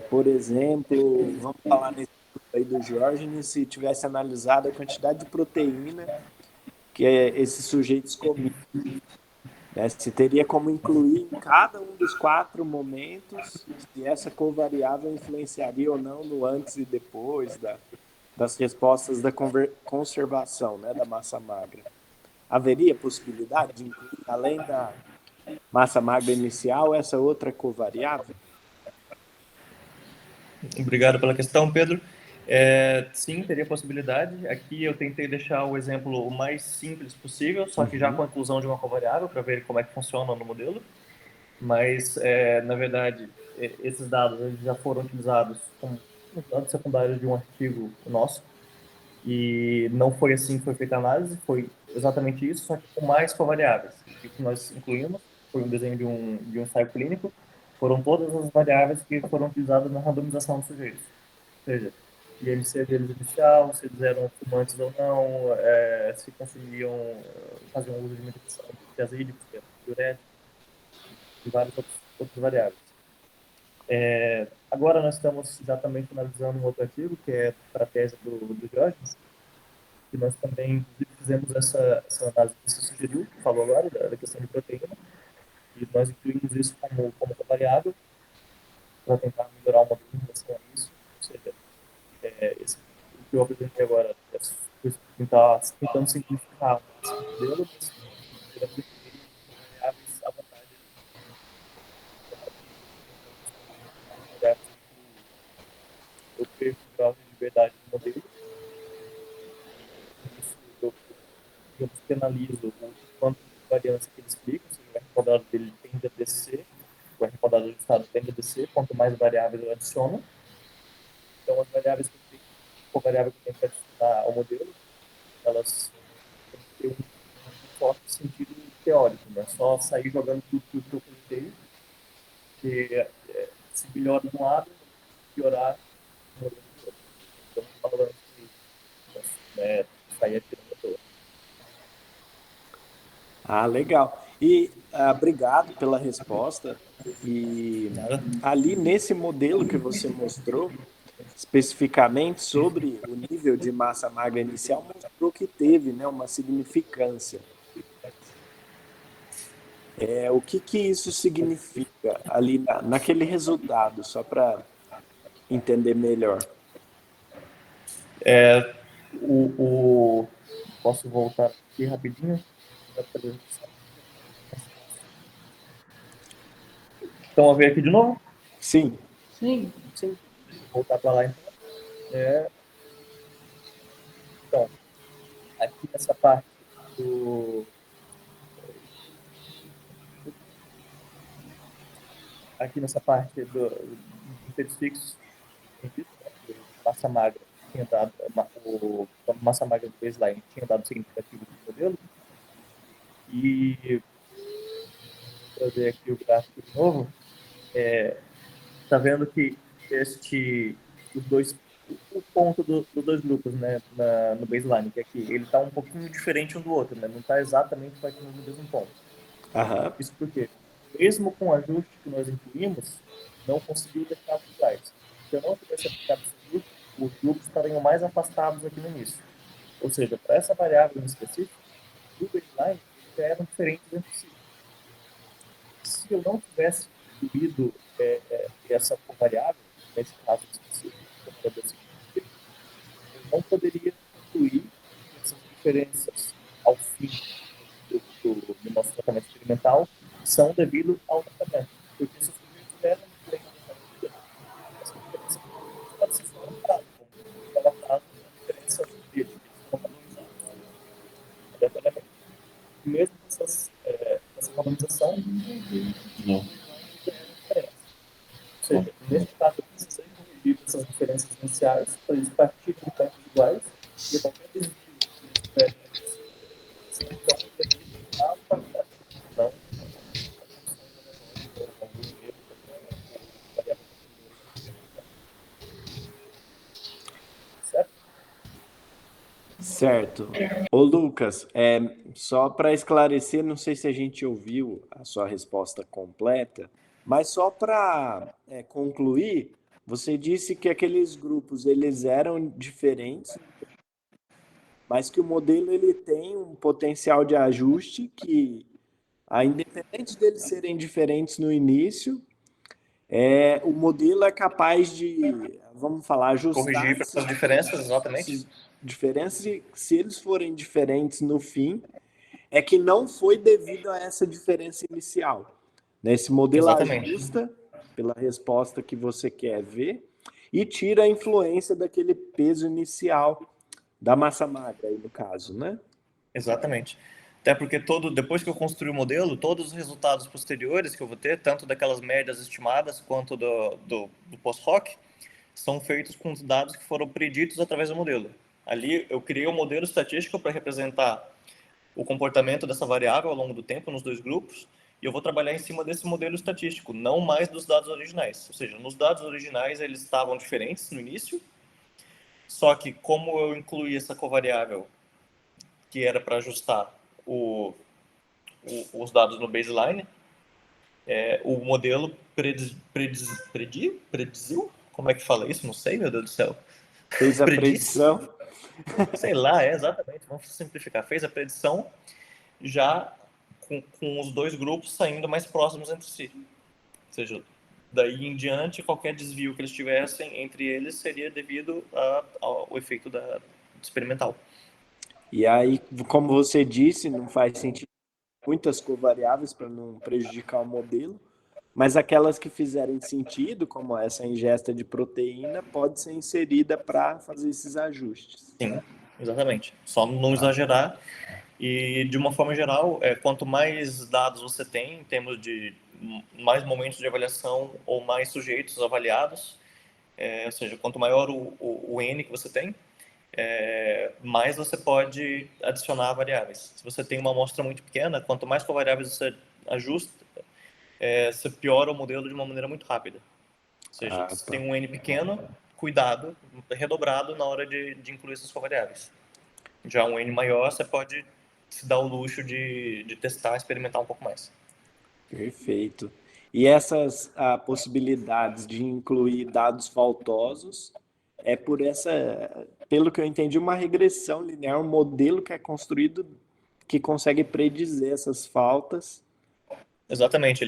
Por exemplo, vamos falar nesse estudo aí do Diógenes, se tivesse analisado a quantidade de proteína que esses sujeitos comiam, né? Se teria como incluir em cada um dos 4 momentos se essa covariável influenciaria ou não no antes e depois das respostas da conservação, né, da massa magra. Haveria possibilidade de incluir, além da massa magra inicial, essa outra covariável? Obrigado pela questão, Pedro. Sim, teria possibilidade. Aqui eu tentei deixar o exemplo o mais simples possível, só que já com a inclusão de uma covariável, para ver como é que funciona no modelo. Mas, na verdade, esses dados eles já foram utilizados como dados secundários de um artigo nosso, e não foi assim que foi feita a análise, foi exatamente isso, só que com mais covariáveis. O que nós incluímos foi um desenho de um ensaio clínico, foram todas as variáveis que foram utilizadas na randomização dos sujeitos. Ou seja, IMC deles inicial, se eles eram fumantes ou não, se consumiam, faziam uso de medicação de azídicos, diuréticos, e várias outras variáveis. Agora nós estamos exatamente analisando um outro artigo, que é para a tese do Diógenes, que nós também fizemos essa análise que você sugeriu, que falou agora, da questão de proteína, e nós incluímos isso como variável para tentar melhorar o modelo em relação a isso. Ou seja, o que eu apresentei agora é tentando simplificar esse modelo, mas considerando variáveis à vontade. Eu perco o grau de liberdade do modelo. Isso eu penalizo o quanto de variância que ele explica, ou seja, o R quadrado dele tende a descer, o R quadrado ajustado tende a descer, quanto mais variáveis eu adiciono. Então, as variáveis que eu tenho, a variável que eu tenho que adicionar ao modelo, elas têm que ter um forte sentido teórico, não é só sair jogando tudo que eu comentei, que se melhora de um lado, piorar no outro. Então, falando que sair atirando a toa. Legal. E obrigado pela resposta. E ali nesse modelo que você mostrou, especificamente sobre o nível de massa magra inicial, mostrou que teve, né, uma significância. O que isso significa ali naquele resultado, só para entender melhor? Posso voltar aqui rapidinho? Estão a ver aqui de novo? Sim. Sim. Sim. Voltar para lá então. Então, aqui nessa parte do aqui nessa parte dos efeitos fixos, tem visto, né, que o massa magra tinha dado a massa magra do baseline tinha dado significativo do modelo, e vou trazer aqui o gráfico de novo. Está vendo que o ponto dos dois grupos, né, no baseline, que aqui, ele está um pouquinho diferente um do outro, né, não está exatamente partindo do mesmo ponto. Aham. Isso porque, mesmo com o ajuste que nós incluímos, não conseguiu deixar iguais. Se eu não tivesse aplicado esse ajuste, os grupos estariam mais afastados aqui no início. Ou seja, para essa variável em específico, do baseline, eles já eram diferentes entre si. Se eu não tivesse incluído essa variável, nesse caso específico, como era desse tipo, eu não poderia incluir essas diferenças ao fim do nosso tratamento experimental, são devido ao tratamento. Porque se o sujeito eram diferentes da família, essa diferença pode ser só notada, como estava notado a diferença deles, que eles foram valorizados aleatoriamente. E mesmo essa valorização, Não. ou seja, neste caso, eu precisei corrigir essas diferenças iniciais para eles partirem de pontos iguais e qualquer desvio que eles tiverem entre si, então, devido à qualidade, não a funções aleatórias ou algum erro da variável certo? Certo. Ô, Lucas, só para esclarecer, não sei se a gente ouviu a sua resposta completa, mas só para concluir, você disse que aqueles grupos eles eram diferentes, mas que o modelo ele tem um potencial de ajuste que, independente deles serem diferentes no início, o modelo é capaz de, vamos falar, ajustar Corrigir para essas diferenças, exatamente. essas diferenças e se eles forem diferentes no fim, é que não foi devido a essa diferença inicial. Esse modelo Exatamente. ajusta pela resposta que você quer ver e tira a influência daquele peso inicial da massa magra, aí no caso, né? Exatamente. Até porque depois que eu construir o modelo, todos os resultados posteriores que eu vou ter, tanto daquelas médias estimadas quanto do post-hoc, são feitos com os dados que foram preditos através do modelo. Ali eu criei um modelo estatístico para representar o comportamento dessa variável ao longo do tempo nos dois grupos, e eu vou trabalhar em cima desse modelo estatístico, não mais dos dados originais. Ou seja, nos dados originais eles estavam diferentes no início, só que como eu incluí essa covariável que era para ajustar os dados no baseline, o modelo prediziu? Como é que fala isso? Não sei, meu Deus do céu. Fez a predição. Sei lá, exatamente, vamos simplificar. Fez a predição já com os dois grupos saindo mais próximos entre si. Ou seja, daí em diante, qualquer desvio que eles tivessem entre eles seria devido ao efeito experimental. E aí, como você disse, não faz sentido muitas covariáveis para não prejudicar o modelo, mas aquelas que fizerem sentido, como essa ingesta de proteína, pode ser inserida para fazer esses ajustes. Sim, exatamente. Só não exagerar. E, de uma forma geral, quanto mais dados você tem, em termos de mais momentos de avaliação ou mais sujeitos avaliados, ou seja, quanto maior o N que você tem, mais você pode adicionar variáveis. Se você tem uma amostra muito pequena, quanto mais covariáveis você ajusta, você piora o modelo de uma maneira muito rápida. Ou seja, se tem um N pequeno, cuidado, redobrado na hora de incluir essas covariáveis. Já um N maior, você pode se dar o luxo de testar, experimentar um pouco mais. Perfeito. E essas possibilidades de incluir dados faltosos pelo que eu entendi, uma regressão linear, um modelo que é construído que consegue predizer essas faltas. Exatamente.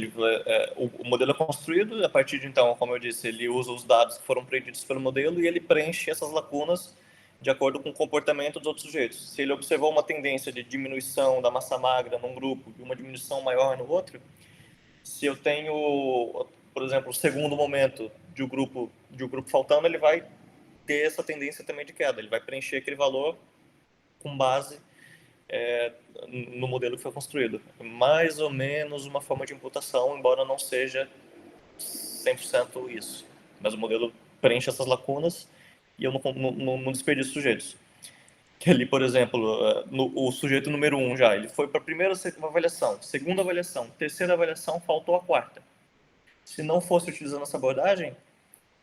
O modelo é construído, a partir de então, como eu disse, ele usa os dados que foram preditos pelo modelo e ele preenche essas lacunas de acordo com o comportamento dos outros sujeitos. Se ele observou uma tendência de diminuição da massa magra num grupo e uma diminuição maior no outro, se eu tenho, por exemplo, o segundo momento de um grupo faltando, ele vai ter essa tendência também de queda. Ele vai preencher aquele valor com base no modelo que foi construído. Mais ou menos uma forma de imputação, embora não seja 100% isso. Mas o modelo preenche essas lacunas e eu não desperdiço sujeitos. Que ali, por exemplo, o sujeito número 1 já, ele foi para a primeira avaliação, segunda avaliação, terceira avaliação, faltou a quarta. Se não fosse utilizando essa abordagem,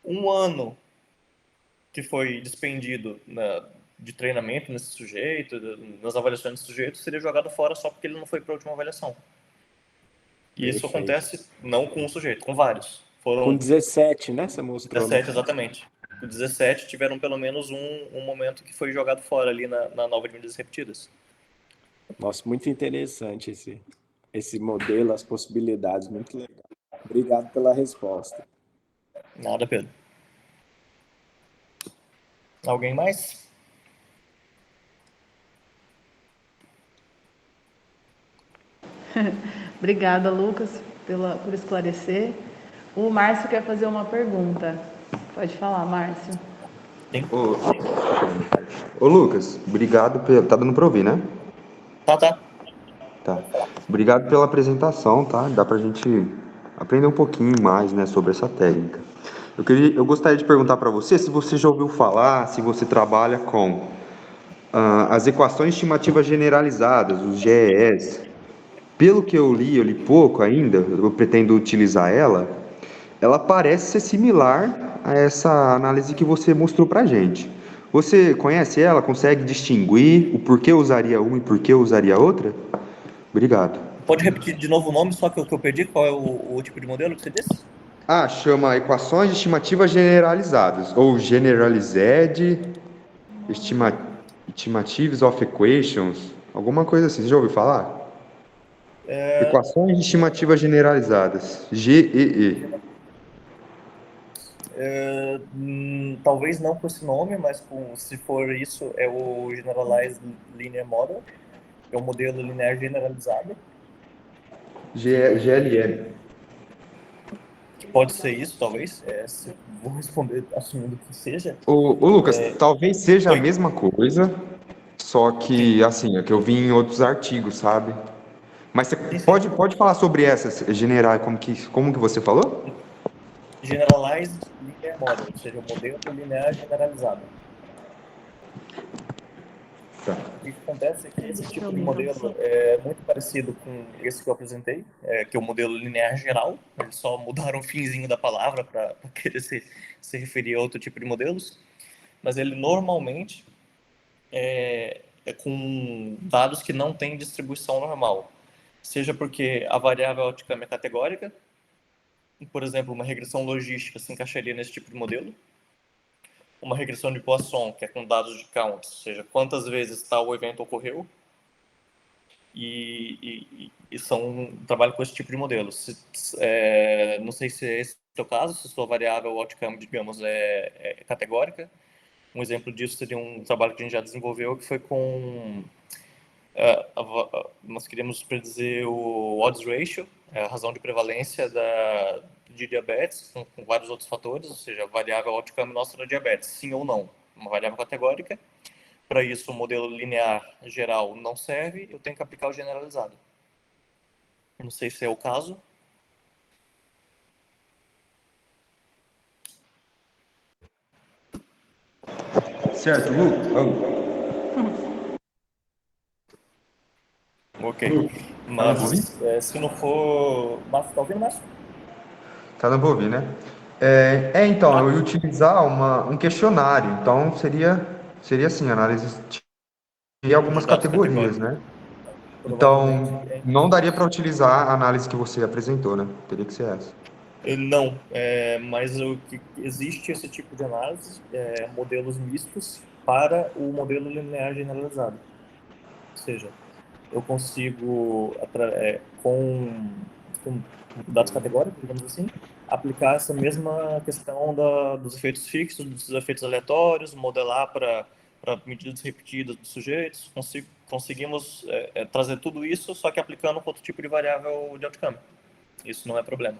um ano que foi despendido de treinamento nesse sujeito, nas avaliações desse sujeito, seria jogado fora só porque ele não foi para a última avaliação. E isso acontece não com um sujeito, com vários. Foram com 17, né? Você mostrou. 17, exatamente. Com 17 tiveram pelo menos um momento que foi jogado fora ali na nova de medidas repetidas. Nossa, muito interessante esse modelo, as possibilidades, muito legal. Obrigado pela resposta. Nada, Pedro. Alguém mais? Obrigada, Lucas, por esclarecer. O Márcio quer fazer uma pergunta. Pode falar, Márcio. Ô Lucas, obrigado. Tá dando para ouvir, né? Tá. Tá. Obrigado pela apresentação, tá? Dá pra gente aprender um pouquinho mais, né, sobre essa técnica. Eu gostaria de perguntar para você se você já ouviu falar, se você trabalha com as equações estimativas generalizadas, os GES. Pelo que eu li pouco ainda, eu pretendo utilizar ela parece ser similar a essa análise que você mostrou para a gente. Você conhece ela? Consegue distinguir o porquê usaria uma e porquê usaria outra? Obrigado. Pode repetir de novo o nome, só que eu perdi? Qual é o tipo de modelo que você disse? Chama equações de estimativas generalizadas, ou generalized estimations of equations, alguma coisa assim. Você já ouviu falar? Equações de estimativas generalizadas, GEE. Talvez não com esse nome, mas se for isso, é o Generalized Linear Model, é um modelo linear generalizado. GLM. Pode ser isso, talvez. Vou responder assumindo que seja. Ô Lucas, talvez seja a Oi. mesma coisa, só que, assim, é que eu vi em outros artigos, sabe? Mas você pode falar sobre essas generais, como que você falou? Generalized Linear Model, ou seja, o modelo linear generalizado. Tá. O que acontece é que esse tipo de modelo é muito parecido com esse que eu apresentei, que é o modelo linear geral. Eles só mudaram o finzinho da palavra para querer se referir a outro tipo de modelos. Mas ele normalmente é com dados que não têm distribuição normal. Seja porque a variável outcome é categórica, por exemplo, uma regressão logística se encaixaria nesse tipo de modelo. Uma regressão de Poisson, que é com dados de count, ou seja, quantas vezes tal evento ocorreu, e trabalho com esse tipo de modelo. Não sei se é esse o seu caso, se sua variável outcome, digamos, é categórica. Um exemplo disso seria um trabalho que a gente já desenvolveu, que foi com... nós queríamos predizer o odds ratio, a razão de prevalência de diabetes, com vários outros fatores, ou seja, a variável outcome nossa era diabetes, sim ou não, uma variável categórica. Para isso, o modelo linear geral não serve, eu tenho que aplicar o generalizado. Não sei se é o caso. Certo, Lucas? Ok. Tá dando pra ouvir? Mas se não for... Márcio, tá ouvindo, Márcio? Tá dando pra ouvir, né? Então, eu ia utilizar um questionário, então seria assim, análise de algumas Dados categorias, categóricos. né? Provavelmente Então, não daria para utilizar a análise que você apresentou, né? Teria que ser essa. Não, mas existe esse tipo de análise, modelos mistos, para o modelo linear generalizado. Ou seja, eu consigo, com dados categóricos, digamos assim, aplicar essa mesma questão dos efeitos fixos, dos efeitos aleatórios, modelar para medidas repetidas dos sujeitos. Conseguimos trazer tudo isso, só que aplicando outro tipo de variável de outcome. Isso não é problema.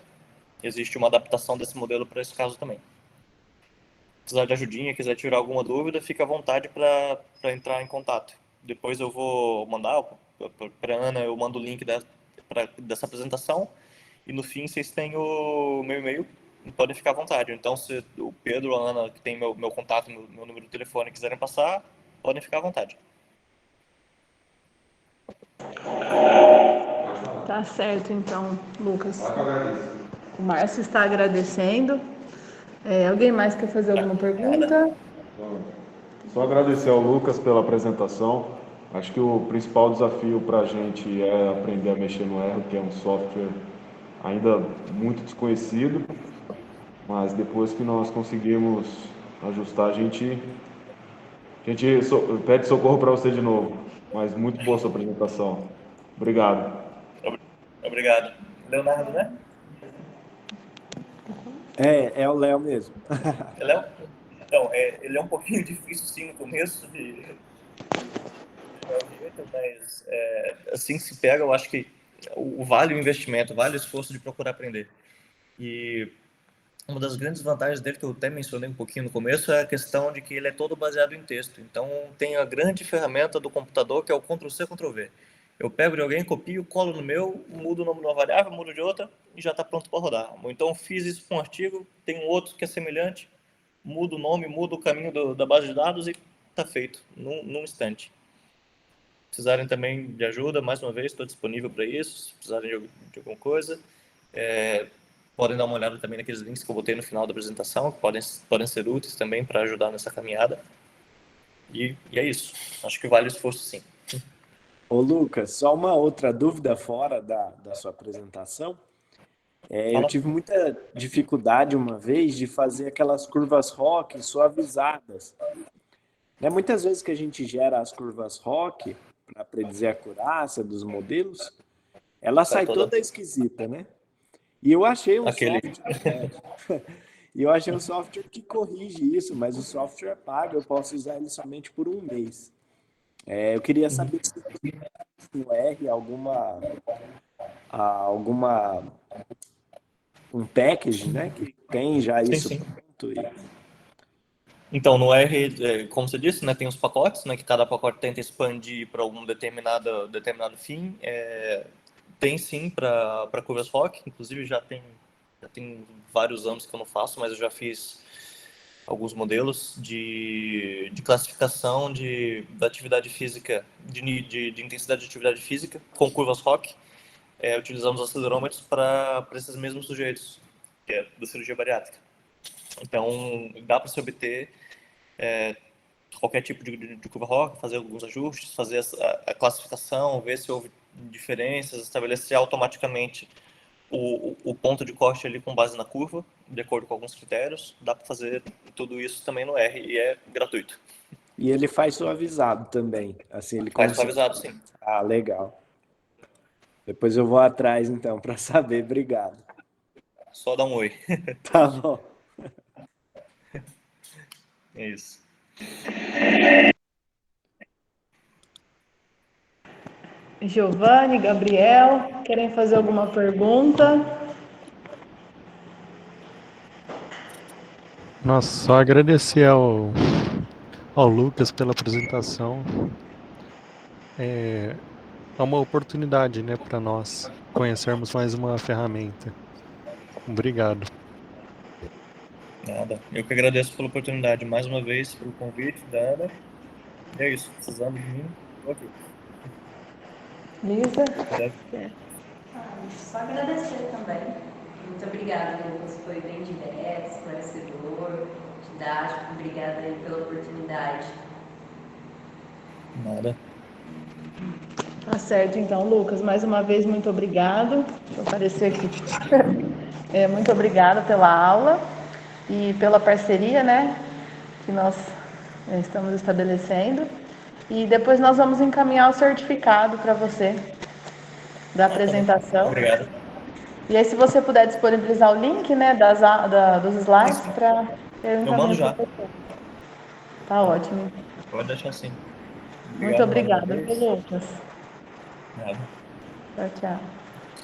Existe uma adaptação desse modelo para esse caso também. Se precisar de ajudinha, quiser tirar alguma dúvida, fica à vontade para entrar em contato. Depois eu vou mandar para Ana, eu mando o link dessa apresentação. E no fim, vocês têm o meu e-mail, podem ficar à vontade. Então, se o Pedro ou a Ana, que tem meu contato, meu número de telefone, quiserem passar, podem ficar à vontade. Tá certo, então, Lucas. O Márcio está agradecendo. Alguém mais quer fazer alguma pergunta? Só agradecer ao Lucas pela apresentação. Acho que o principal desafio para a gente é aprender a mexer no R, que é um software ainda muito desconhecido, mas depois que nós conseguirmos ajustar, a gente pede socorro para você de novo. Mas muito boa sua apresentação. Obrigado. Obrigado. Leonardo, né? É o Léo mesmo. Léo? Então, ele é um pouquinho difícil, sim, no começo, mas assim que se pega, eu acho que vale o investimento, vale o esforço de procurar aprender. E uma das grandes vantagens dele, que eu até mencionei um pouquinho no começo, é a questão de que ele é todo baseado em texto. Então, tem a grande ferramenta do computador, que é o Ctrl+C, Ctrl+V. Eu pego de alguém, copio, colo no meu, mudo o nome de uma variável, mudo de outra, e já está pronto para rodar. Ou então, fiz isso com um artigo, tem um outro que é semelhante, mudo o nome, mudo o caminho da base de dados e está feito, num instante. Se precisarem também de ajuda, mais uma vez, estou disponível para isso. Se precisarem de alguma coisa, podem dar uma olhada também naqueles links que eu botei no final da apresentação, que podem ser úteis também para ajudar nessa caminhada. E é isso. Acho que vale o esforço, sim. Ô, Lucas, só uma outra dúvida fora da sua apresentação. Eu tive muita dificuldade uma vez de fazer aquelas curvas ROC suavizadas. Muitas vezes que a gente gera as curvas ROC para predizer a acurácia dos modelos, ela sai toda esquisita, né? E eu achei um software que corrige isso, mas o software é pago, eu posso usar ele somente por um mês. Eu queria saber se no R um package, né, que tem já isso pronto. Então, no R, como você disse, né, tem os pacotes, né, que cada pacote tenta expandir para algum determinado fim. Tem sim para curvas ROC, inclusive já tem vários anos que eu não faço, mas eu já fiz alguns modelos de classificação da atividade física, de intensidade de atividade física com curvas ROC. Utilizamos acelerômetros para esses mesmos sujeitos, que é da cirurgia bariátrica. Então, dá para se obter qualquer tipo de curva ROC, fazer alguns ajustes, fazer a classificação, ver se houve diferenças, estabelecer automaticamente o ponto de corte ali com base na curva, de acordo com alguns critérios. Dá para fazer tudo isso também no R e é gratuito. E ele faz suavizado também. Assim, ele faz suavizado, sim. Ah, legal. Depois eu vou atrás, então, para saber. Obrigado. Só dá um oi. Tá bom. É isso. Giovanni, Gabriel, querem fazer alguma pergunta? Nossa, só agradecer ao Lucas pela apresentação. É uma oportunidade, né, para nós conhecermos mais uma ferramenta. Obrigado. Nada. Eu que agradeço pela oportunidade, mais uma vez, pelo convite da Ana. E é isso. Precisando de mim, estou aqui. Lisa? Só agradecer também. Muito obrigada, Lucas. Foi bem direto, esclarecedor, didático. Obrigada aí pela oportunidade. Nada. Tá certo, então, Lucas. Mais uma vez, muito obrigado. Deixa eu aparecer aqui. Muito obrigada pela aula e pela parceria, né, que nós estamos estabelecendo. E depois nós vamos encaminhar o certificado para você da apresentação. Obrigado. E aí, se você puder disponibilizar o link, né, dos slides para eu mando já. Tá ótimo. Pode deixar assim. Muito obrigada, Lucas. Nada. Tchau, tchau.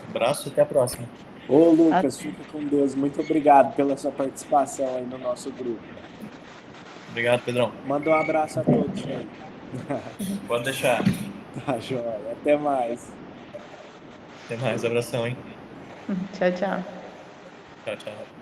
Abraço e até a próxima. Ô, Lucas, fica com Deus. Muito obrigado pela sua participação aí no nosso grupo. Obrigado, Pedrão. Manda um abraço a todos aí. Pode deixar. Tá, joia. Até mais. Até mais. Abração, hein? Tchau, tchau. Tchau, tchau.